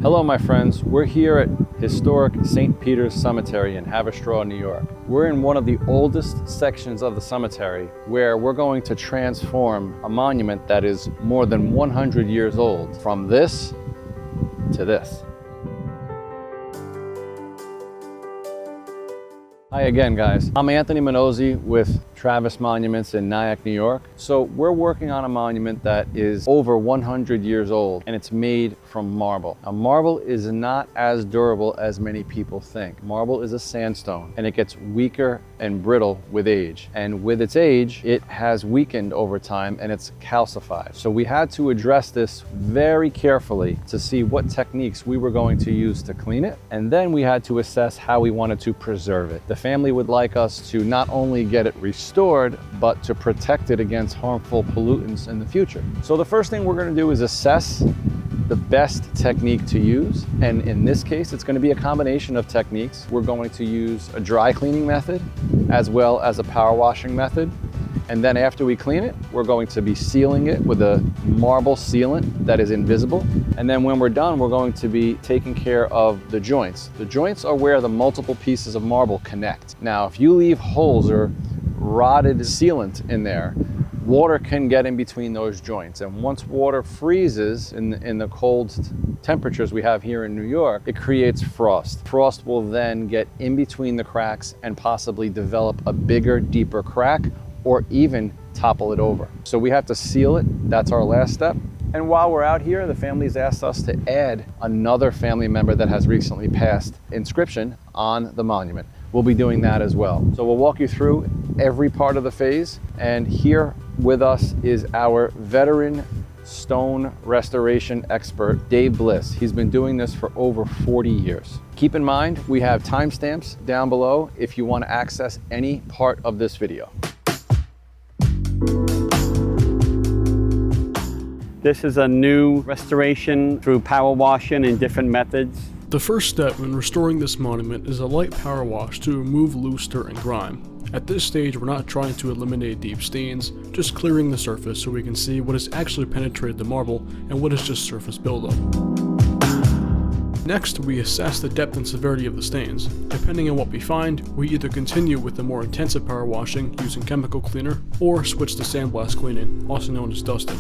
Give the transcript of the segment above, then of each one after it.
Hello my friends, we're here at historic St. Peter's Cemetery in Haverstraw, New York. We're in one of the oldest sections of the cemetery where we're going to transform a monument that is more than 100 years old from this to this. Hi again guys, I'm Anthony Minozzi with Travis Monuments in Nyack, New York. So we're working on a monument that is over 100 years old and it's made from marble. Now marble is not as durable as many people think. Marble is a sandstone and it gets weaker and brittle with age. And with its age, it has weakened over time and it's calcified. So we had to address this very carefully to see what techniques we were going to use to clean it. And then we had to assess how we wanted to preserve it. The family would like us to not only get it restored, but to protect it against harmful pollutants in the future. So the first thing we're going to do is assess the best technique to use. And in this case, it's going to be a combination of techniques. We're going to use a dry cleaning method as well as a power washing method. And then after we clean it, we're going to be sealing it with a marble sealant that is invisible. And then when we're done, we're going to be taking care of the joints. The joints are where the multiple pieces of marble connect. Now, if you leave holes or rotted sealant in there, water can get in between those joints. And once water freezes in the cold temperatures we have here in New York, it creates frost. Frost will then get in between the cracks and possibly develop a bigger, deeper crack, or even topple it over. So we have to seal it. That's our last step. And while we're out here, the family's asked us to add another family member that has recently passed inscription on the monument. We'll be doing that as well. So we'll walk you through every part of the phase. And here with us is our veteran stone restoration expert, Dave Bliss. He's been doing this for over 40 years. Keep in mind, we have timestamps down below if you want to access any part of this video. This is a new restoration through power washing and different methods. The first step when restoring this monument is a light power wash to remove loose dirt and grime. At this stage, we're not trying to eliminate deep stains, just clearing the surface so we can see what has actually penetrated the marble and what is just surface buildup. Next, we assess the depth and severity of the stains. Depending on what we find, we either continue with the more intensive power washing using chemical cleaner, or switch to sandblast cleaning, also known as dusting.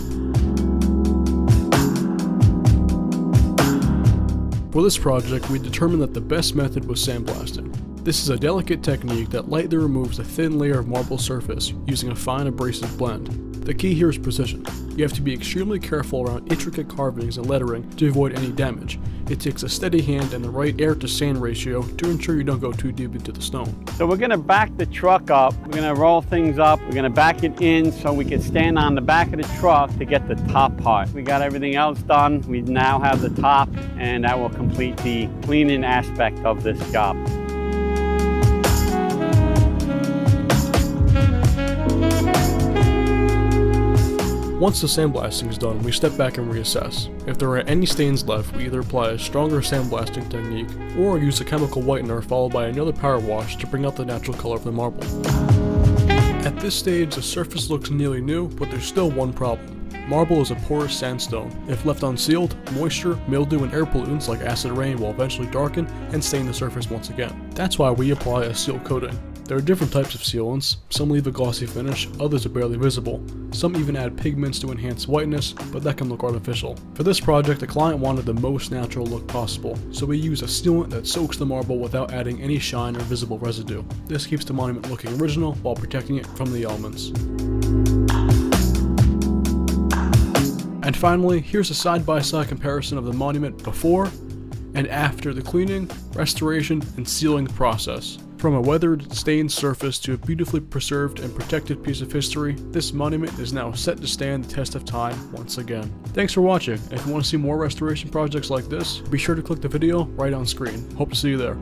For this project, we determined that the best method was sandblasting. This is a delicate technique that lightly removes a thin layer of marble surface using a fine abrasive blend. The key here is precision. You have to be extremely careful around intricate carvings and lettering to avoid any damage. It takes a steady hand and the right air to sand ratio to ensure you don't go too deep into the stone. So we're going to back the truck up. We're going to roll things up. We're going to back it in so we can stand on the back of the truck to get the top part. We got everything else done. We now have the top, and that will complete the cleaning aspect of this job. Once the sandblasting is done, we step back and reassess. If there are any stains left, we either apply a stronger sandblasting technique or use a chemical whitener followed by another power wash to bring out the natural color of the marble. At this stage, the surface looks nearly new, but there's still one problem. Marble is a porous sandstone. If left unsealed, moisture, mildew, and air pollutants like acid rain will eventually darken and stain the surface once again. That's why we apply a seal coating. There are different types of sealants. Some leave a glossy finish, others are barely visible. Some even add pigments to enhance whiteness, but that can look artificial. For this project, the client wanted the most natural look possible, so we use a sealant that soaks the marble without adding any shine or visible residue. This keeps the monument looking original while protecting it from the elements. And finally, here's a side-by-side comparison of the monument before and after the cleaning, restoration, and sealing process. From a weathered, stained surface to a beautifully preserved and protected piece of history, this monument is now set to stand the test of time once again. Thanks for watching. If you want to see more restoration projects like this, be sure to click the video right on screen. Hope to see you there.